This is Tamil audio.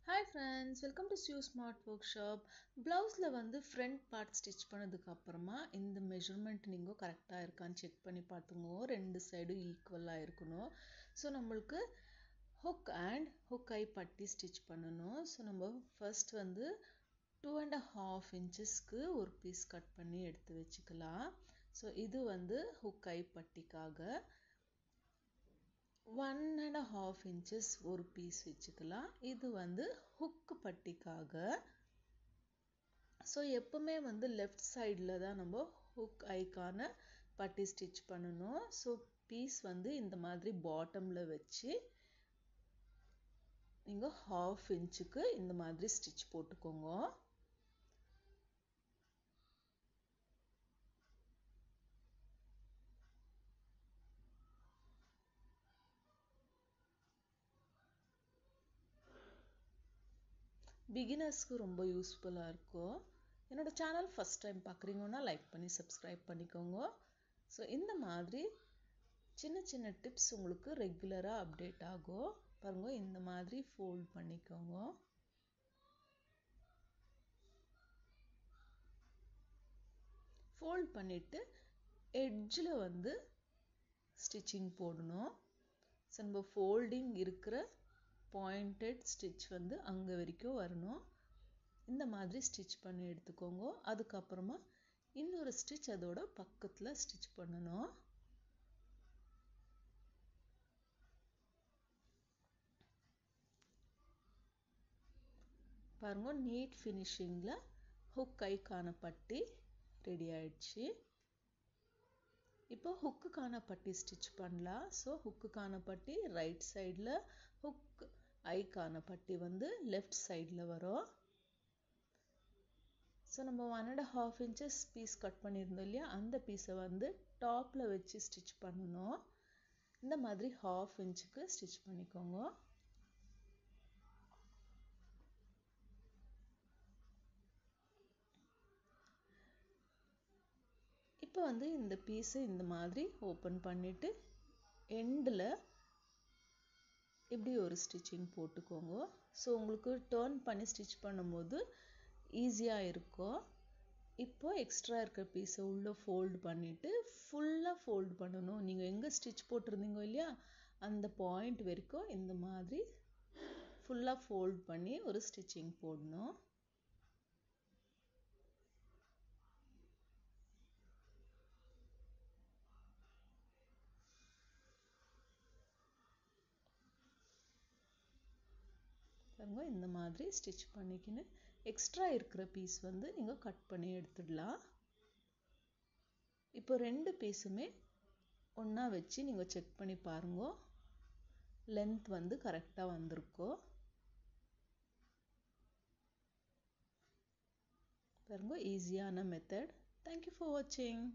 Hi friends, welcome to Sue Smart Workshop. Blouseல வந்து front part stitch பண்ணதுக்கு அப்புறமா இந்த measurement நீங்க கரெக்ட்டா இருக்கான்னு செக் பண்ணி பார்த்துங்க. ரெண்டு சைடும் ஈக்குவலா இருக்கணும். ஸோ நம்மளுக்கு hook and hook eye பட்டி stitch பண்ணணும். ஸோ நம்ம first வந்து 2.5 inchesக்கு ஒரு பீஸ் கட் பண்ணி எடுத்து வச்சுக்கலாம். ஸோ இது வந்து hook eye பட்டிக்காக 1.5 inches ஒரு பீஸ் வச்சுக்கலாம். இது வந்து ஹுக் பட்டிக்காக. ஸோ எப்பவுமே வந்து லெஃப்ட் சைடில் தான் நம்ம ஹுக் ஐக்கான பட்டி ஸ்டிச் பண்ணணும். ஸோ பீஸ் வந்து இந்த மாதிரி பாட்டமில் வச்சு நீங்கள் 1/2 inchக்கு இந்த மாதிரி ஸ்டிச் போட்டுக்கோங்க. பிகினர்ஸ்க்கு ரொம்ப யூஸ்ஃபுல்லாக இருக்கும். என்னோட சேனல் ஃபஸ்ட் டைம் பார்க்குறீங்கன்னா லைக் பண்ணி சப்ஸ்கிரைப் பண்ணிக்கோங்க. ஸோ இந்த மாதிரி சின்ன சின்ன டிப்ஸ் உங்களுக்கு ரெகுலராக அப்டேட் ஆகும். பாருங்க, இந்த மாதிரி ஃபோல்ட் பண்ணிக்கோங்க. ஃபோல்ட் பண்ணிவிட்டு எட்ஜில் வந்து ஸ்டிச்சிங் போடணும். ஸோ நம்ம ஃபோல்டிங் இருக்கிற பாயிண்டட் ஸ்டிச் வந்து அங்கே வரைக்கும் வரணும். இந்த மாதிரி ஸ்டிச் பண்ணி எடுத்துக்கோங்க. அதுக்கப்புறமா இன்னொரு ஸ்டிச் அதோட பக்கத்தில் ஸ்டிச் பண்ணணும். பாருங்க, நீட் ஃபினிஷிங்கில் ஹுக் ஐக்கான பட்டி ரெடி ஆயிடுச்சு. இப்போ ஹுக்குக்கான பட்டி ஸ்டிச் பண்ணலாம். ஸோ ஹுக்குக்கான பட்டி ரைட் சைடில், ஹுக் ஐக்கான பட்டி வந்து லெஃப்ட் சைடில் வரும். ஸோ நம்ம 1.5 inches பீஸ் கட் பண்ணியிருந்தோம் இல்லையா, அந்த பீஸை வந்து டாப்பில் வச்சு ஸ்டிச் பண்ணணும். இந்த மாதிரி 1/2 inchக்கு ஸ்டிச் பண்ணிக்கோங்க. இப்போ வந்து இந்த பீஸை இந்த மாதிரி ஓப்பன் பண்ணிவிட்டு எண்டில் இப்படி ஒரு ஸ்டிச்சிங் போட்டுக்கோங்க. ஸோ உங்களுக்கு டர்ன் பண்ணி ஸ்டிச் பண்ணும்போது ஈஸியாக இருக்கும். இப்போ எக்ஸ்ட்ரா இருக்கிற பீஸை உள்ளே ஃபோல்டு பண்ணிவிட்டு ஃபுல்லாக ஃபோல்டு பண்ணணும். நீங்கள் எங்கே ஸ்டிச் போட்டிருந்தீங்க இல்லையா, அந்த பாயிண்ட் வரைக்கும் இந்த மாதிரி ஃபுல்லாக ஃபோல்ட் பண்ணி ஒரு ஸ்டிச்சிங் போடணும். பாருங்க, இந்த மாதிரி ஸ்டிச் பண்ணிக்கின்னு எக்ஸ்ட்ரா இருக்கிற பீஸ் வந்து நீங்கள் கட் பண்ணி எடுத்துடலாம். இப்போ ரெண்டு பீஸுமே ஒன்றா வச்சு நீங்கள் செக் பண்ணி பாருங்க, லென்த் வந்து கரெக்டாக வந்திருக்கோ. பாருங்க, ஈஸியான மெத்தட். தேங்க்யூ ஃபார் வாட்சிங்.